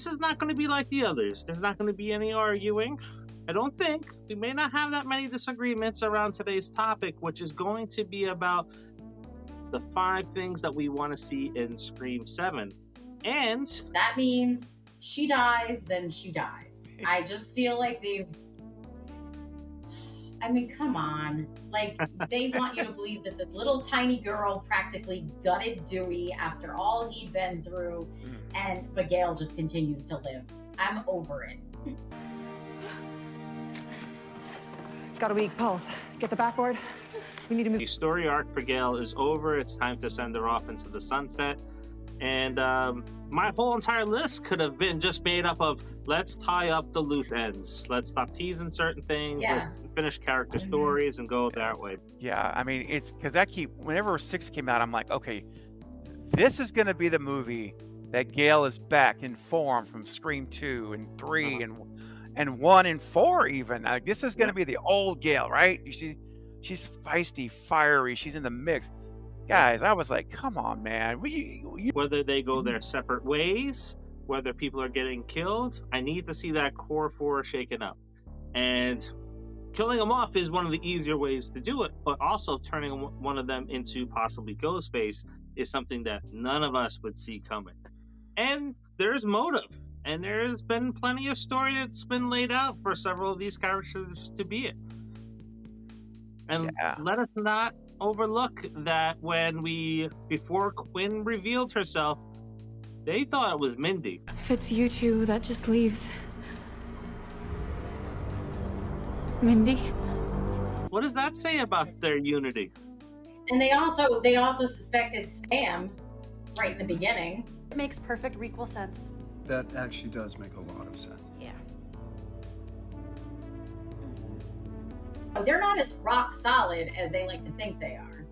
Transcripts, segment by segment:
is not going to be like the others. There's not going to be any arguing. I don't think. We may not have that many disagreements around today's topic, which is going to be about the 5 things that we want to see in Scream 7. And that means she dies, then she dies. I just feel like I mean, come on. Like, they want you to believe that this little tiny girl practically gutted Dewey after all he'd been through, but Gail just continues to live. I'm over it. Got a weak pulse. Get the backboard. We need to move. The story arc for Gail is over. It's time to send her off into the sunset. And my whole entire list could have been just made up of, let's tie up the loose ends. Let's stop teasing certain things. Yeah. Let's finish character stories and go that way. Yeah, I mean, it's because whenever 6 came out, I'm like, okay, this is going to be the movie that Gail is back in form from Scream 2 and 3 and 1 and 4 even. Like, this is going to be the old Gail, right? She's feisty, fiery. She's in the mix. Guys, I was like, come on, man. Whether they go their separate ways, whether people are getting killed, I need to see that core 4 shaken up. And killing them off is one of the easier ways to do it, but also turning one of them into possibly Ghostface is something that none of us would see coming. And there's motive, and there's been plenty of story that's been laid out for several of these characters to be it. And let us not overlook that before Quinn revealed herself, they thought it was Mindy. If it's you two, that just leaves Mindy. What does that say about their unity? And they also suspected Sam right in the beginning. It makes perfect requel sense. That actually does make a lot of sense. Yeah. They're not as rock solid as they like to think they are.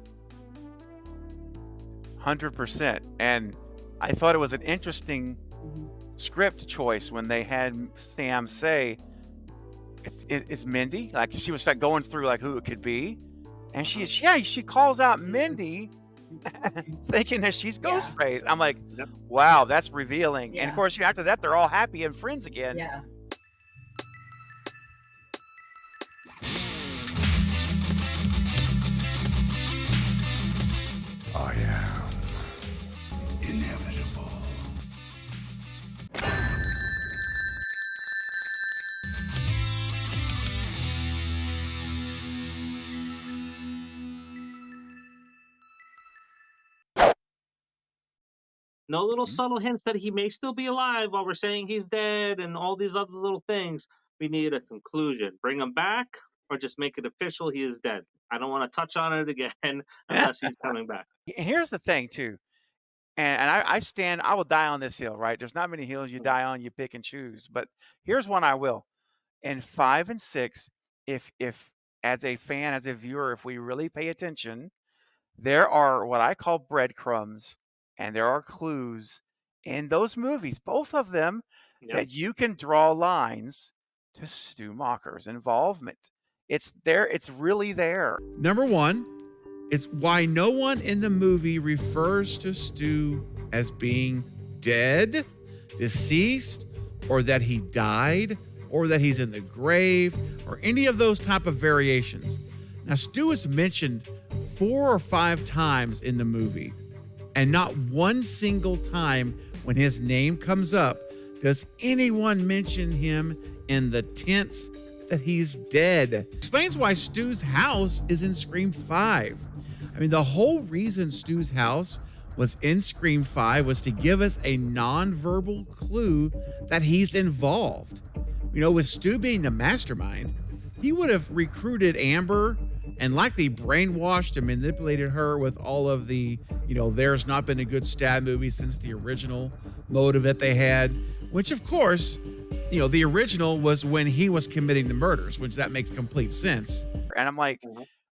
100%. And I thought it was an interesting script choice when they had Sam say, it's Mindy. Like, she was like going through like who it could be. And she calls out Mindy thinking that she's Ghostface. I'm like, wow, that's revealing. Yeah. And of course, after that, they're all happy and friends again. Yeah. I am inevitable. No little subtle hints that he may still be alive while we're saying he's dead and all these other little things. We need a conclusion. Bring him back or just make it official he is dead. I don't want to touch on it again unless he's coming back. Here's the thing, too. And I will die on this hill, right? There's not many hills you die on, you pick and choose. But here's one I will. In 5 and 6, if as a fan, as a viewer, if we really pay attention, there are what I call breadcrumbs and there are clues in those movies, both of them, that you can draw lines to Stu Macher's involvement. It's there. It's really there. Number 1, it's why no one in the movie refers to Stu as being dead, deceased, or that he died, or that he's in the grave, or any of those type of variations. Now, Stu is mentioned 4 or 5 times in the movie, and not one single time when his name comes up does anyone mention him in the tense that he's dead. Explains why Stu's house is in Scream 5. I mean, the whole reason Stu's house was in Scream 5 was to give us a non-verbal clue that he's involved. You know, with Stu being the mastermind, he would have recruited Amber and likely brainwashed and manipulated her with all of the, there's not been a good stab movie since the original motive that they had, which of course, the original was when he was committing the murders, which that makes complete sense. And I'm like,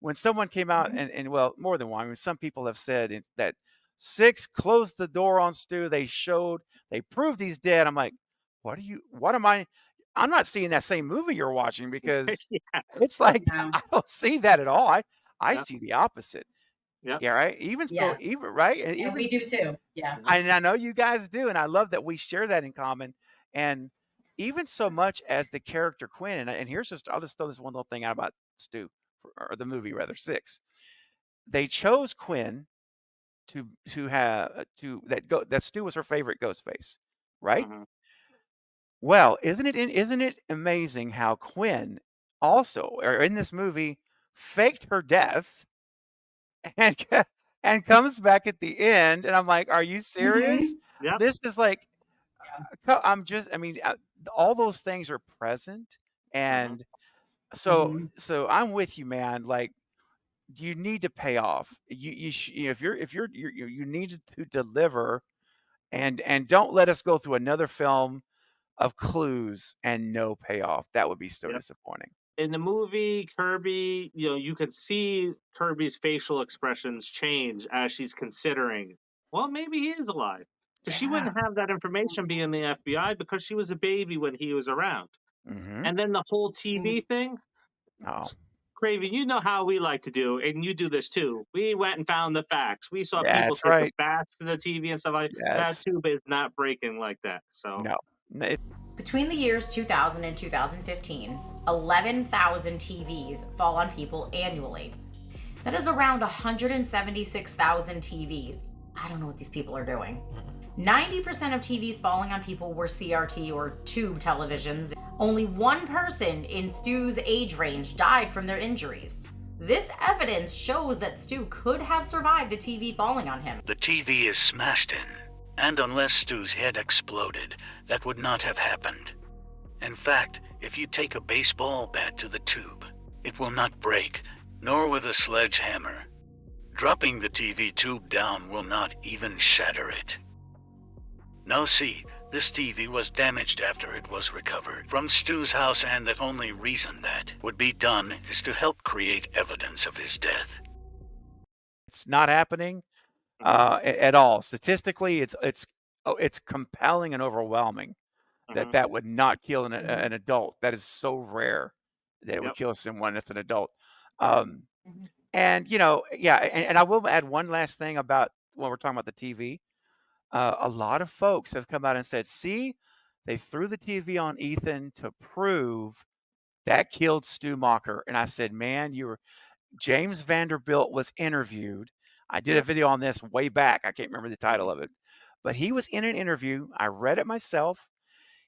when someone came out and well, more than one, I mean, some people have said that 6 closed the door on Stu. They proved he's dead. I'm like, I'm not seeing that same movie you're watching because it's like, I don't see that at all. I see the opposite. Yeah, right. Even so, right. And we do too. Yeah. And I know you guys do. And I love that we share that in common. And even so much as the character Quinn, and here's just, I'll just throw this one little thing out about Stu, or the movie rather, 6. They chose Quinn to have that Stu was her favorite Ghostface, right? Mhm. Well, isn't it amazing how Quinn also, or in this movie, faked her death and and comes back at the end, and I'm like, are you serious? Yep. This is like, I mean, all those things are present, Mhm. and so I'm with you, man. Like, you need to pay off. You need to deliver, and don't let us go through another film of clues and no payoff. That would be so Yep. disappointing. In the movie, Kirby, you could see Kirby's facial expressions change as she's considering, well, maybe he is alive. Because she Yeah. wouldn't have that information being in the FBI because she was a baby when he was around. Mm-hmm. And then the whole TV thing, Oh, Craven, you know how we like to do, and you do this too. We went and found the facts. We saw people that's take the right. bats to the TV and stuff like that. That Yes. tube is not breaking like that. So No. Between the years 2000 and 2015, 11,000 TVs fall on people annually. That is around 176,000 TVs. I don't know what these people are doing. 90% of TVs falling on people were CRT or tube televisions. Only one person in Stu's age range died from their injuries. This evidence shows that Stu could have survived a TV falling on him. The TV is smashed in, and unless Stu's head exploded, that would not have happened. In fact, if you take a baseball bat to the tube, it will not break, nor with a sledgehammer. Dropping the TV tube down will not even shatter it. Now see, this TV was damaged after it was recovered from Stu's house, and the only reason that would be done is to help create evidence of his death. It's not happening at all. Statistically, it's compelling and overwhelming that would not kill an adult. That is so rare that it would Yep. kill someone that's an adult. And yeah, and I will add one last thing about when we're talking about the TV. A lot of folks have come out and said, see, they threw the TV on Ethan to prove that killed Stu Macher. And I said, man, James Vanderbilt was interviewed. I did a video on this way back. I can't remember the title of it, but he was in an interview. I read it myself.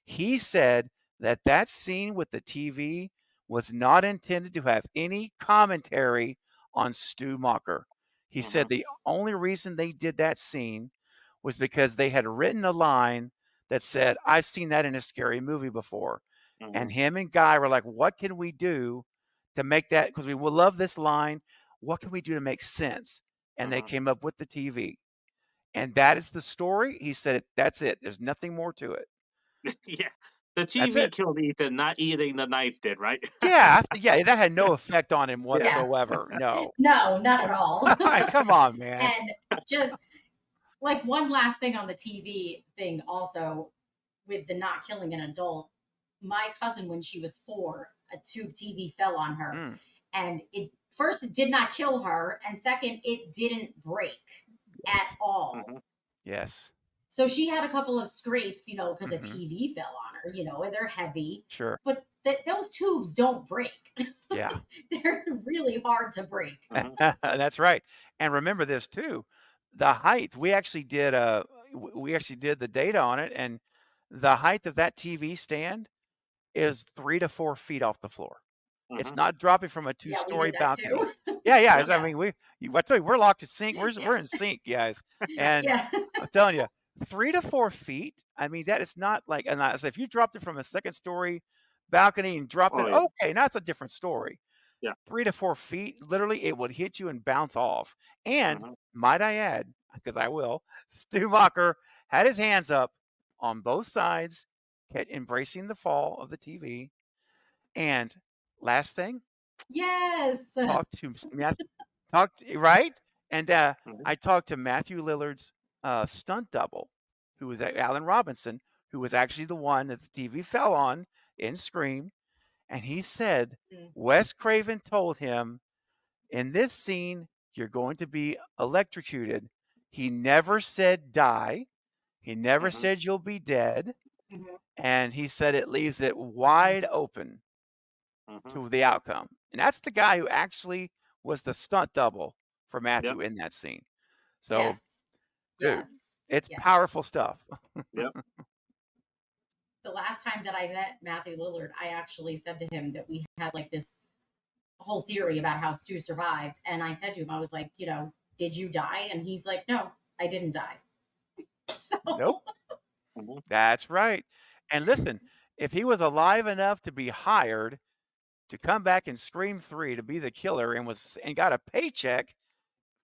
He said that scene with the TV was not intended to have any commentary on Stu Macher. He said the only reason they did that scene was because they had written a line that said, I've seen that in a scary movie before. And him and Guy were like, what can we do to make that? Because we will love this line. What can we do to make sense? And they came up with the TV. And that is the story. He said, that's it. There's nothing more to it. Yeah. The That's TV it. killed Ethan, not eating the knife did, right? Yeah, that had no effect on him whatsoever. No. No, not at all. Come on, man. And just like one last thing on the TV thing, also with the not killing an adult. My cousin, when she was 4, a tube TV fell on her, and it did not kill her, and second, it didn't break at all. Yes. So she had a couple of scrapes, because a TV fell on her, and they're heavy. Sure. But those tubes don't break. Yeah. They're really hard to break. That's right. And remember this too. The height, we actually did the data on it, and the height of that TV stand is 3 to 4 feet off the floor. It's not dropping from a 2-story balcony. Yeah. I mean, I tell you, we're locked in sync. We're in sync, guys. And I'm telling you, 3 to 4 feet. I mean, that is not like, and I said, if you dropped it from a 2nd-story balcony and dropped it, okay, now it's a different story. Yeah. 3 to 4 feet, literally, it would hit you and bounce off. And might I add, because I will, Stu Macher had his hands up on both sides, embracing the fall of the TV. And last thing, yes, right? And I talked to Matthew Lillard's stunt double, who was Alan Robinson, who was actually the one that the TV fell on in Scream. And he said, Wes Craven told him, in this scene, you're going to be electrocuted. He never said die. He never said you'll be dead. and he said it leaves it wide open to the outcome. And that's the guy who actually was the stunt double for Matthew in that scene. So, Yes. dude, Yes. it's Yes. powerful stuff. Yep. The last time that I met Matthew Lillard, I actually said to him that we had like this whole theory about how Stu survived. And I said to him, I was like, you know, did you die? And he's like, no, I didn't die. So Nope. That's right. And listen, if he was alive enough to be hired to come back in Scream 3 to be the killer and got a paycheck,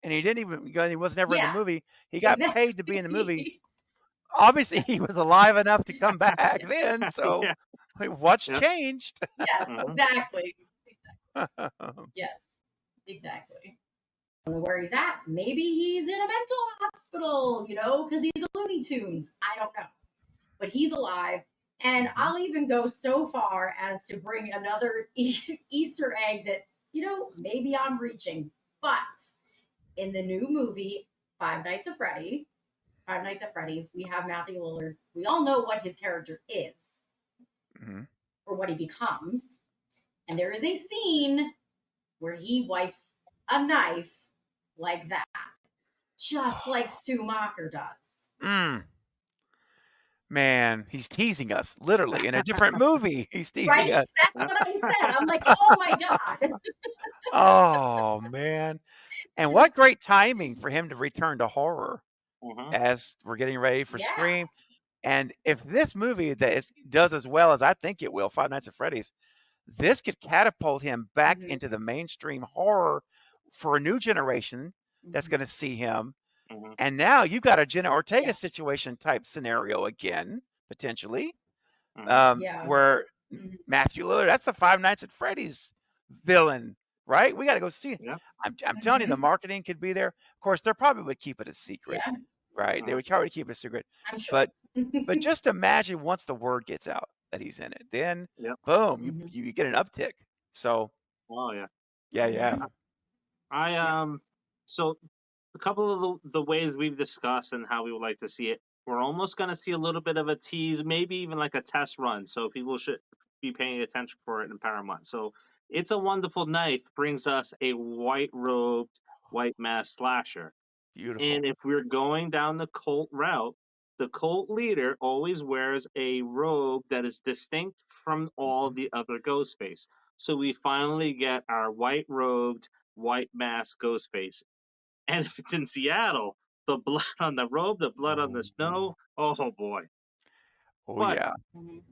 and he was never in the Yeah, movie, he got paid to be in the movie. exactly. Obviously, he was alive enough to come back then. So, what's Yep. changed? Yes, exactly. Yes, exactly. I don't know where he's at. Maybe he's in a mental hospital, you know, because he's a Looney Tunes. I don't know. But he's alive. And I'll even go so far as to bring another Easter egg that, you know, maybe I'm reaching. But in the new movie, Five Nights at Freddy's, we have Matthew Lillard. We all know what his character is or what he becomes. And there is a scene where he wipes a knife like that, just like Stu Macher does. Man, he's teasing us, literally, in a different movie. He's teasing Right? us. That's what I said. I'm like, oh my God. Oh, man. And what great timing for him to return to horror as we're getting ready for Scream. And if this movie does as well as I think it will, Five Nights at Freddy's, this could catapult him back into the mainstream horror for a new generation that's going to see him. And now you've got a Jenna Ortega situation type scenario again, potentially, where Matthew Lillard, that's the Five Nights at Freddy's villain, right? We got to go see it. I'm telling you, the marketing could be there. Of course, they probably would keep it a secret, right? They would probably keep it a secret. I'm sure. But just imagine once the word gets out that he's in it, then boom, you get an uptick. So, yeah. So a couple of the ways we've discussed and how we would like to see it, we're almost going to see a little bit of a tease, maybe even like a test run. So people should be paying attention for it in Paramount. So It's a Wonderful Knife brings us a white-robed, white-masked slasher. Beautiful. And if we're going down the cult route, the cult leader always wears a robe that is distinct from all the other Ghostface. So we finally get our white-robed, white-masked Ghostface. And if it's in Seattle, the blood on the robe, the blood on the snow, oh boy. Yeah.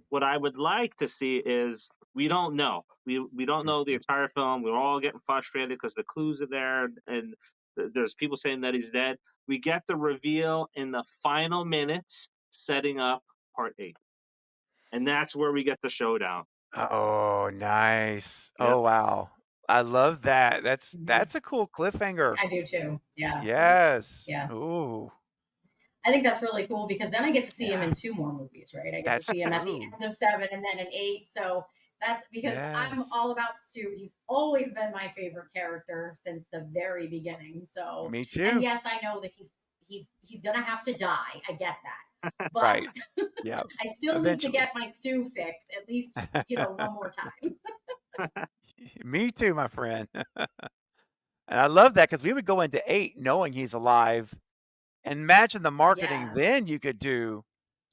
What I would like to see is, we don't know. We don't know the entire film. We're all getting frustrated because the clues are there, and there's people saying that he's dead. We get the reveal in the final minutes, setting up part 8. And that's where we get the showdown. Oh, nice. Yep. Oh, wow. I love that. That's a cool cliffhanger. I do too. Yeah. Yes. Yeah. Ooh. I think that's really cool because then I get to see him in 2 more movies, right? I get That's to see him at the true. end of 7 and then in 8. So that's because I'm Yes. all about Stu. He's always been my favorite character since the very beginning. So Me too. And yes, I know that he's gonna have to die. I get that. But Right. Yeah. I still Eventually. need to get my Stu fixed at least, one more time. Me too, my friend. And I love that because we would go into 8 knowing he's alive. And imagine the marketing Yes. then you could do.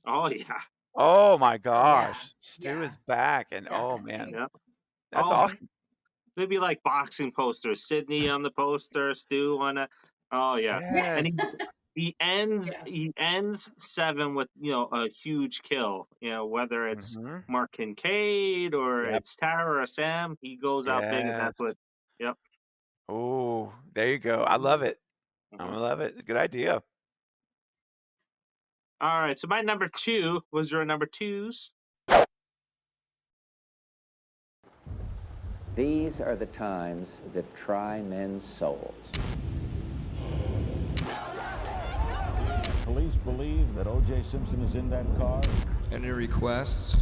Oh, yeah. Oh my gosh. Stu yeah. is back. And oh Definitely. man, Yeah. that's Oh, awesome. Maybe like boxing posters. Sydney on the poster, Stu on it. Oh, yeah. Yes. And he ends 7 with, a huge kill. Whether it's Mhm. Mark Kincaid or Yep. it's Tara or Sam, he goes out big, and that's Yes. what. Yep. Oh, there you go. I love it. I Mhm. love it. Good idea. All right. So my number 2 was your number 2s. These are the times that try men's souls. Police believe that O.J. Simpson is in that car. Any requests?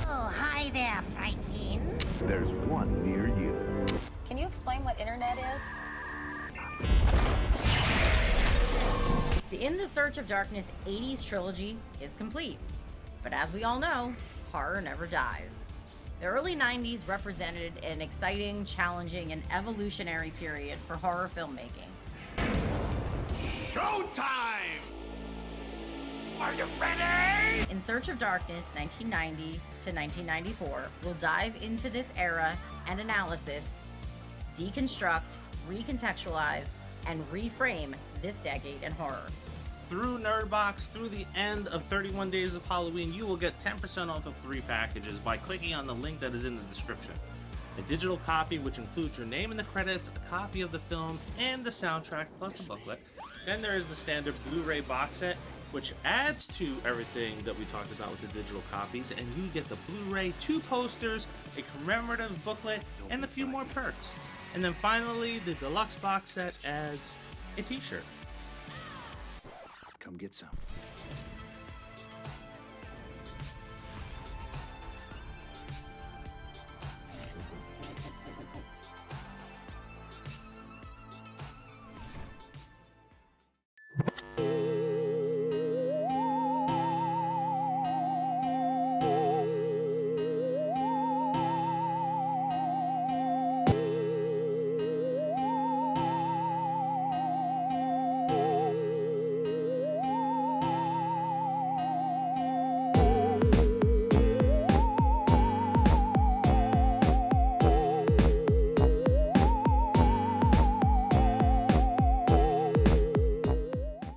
Oh, hi there, Fright Fiend. There's one near you. Can you explain what internet is? The In the Search of Darkness 80s trilogy is complete. But as we all know, horror never dies. The early 90s represented an exciting, challenging, and evolutionary period for horror filmmaking. Showtime! Are you ready? In Search of Darkness, 1990 to 1994, we'll dive into this era and analysis, deconstruct, recontextualize, and reframe this decade in horror. Through Nerdbox, through the end of 31 Days of Halloween, you will get 10% off of 3 packages by clicking on the link that is in the description. A digital copy, which includes your name in the credits, a copy of the film, and the soundtrack, plus a booklet. Then there is the standard Blu-ray box set, which adds to everything that we talked about with the digital copies, and you get the Blu-ray, 2 posters, a commemorative booklet, and a few more perks. And then finally, the deluxe box set adds a t-shirt. Come get some.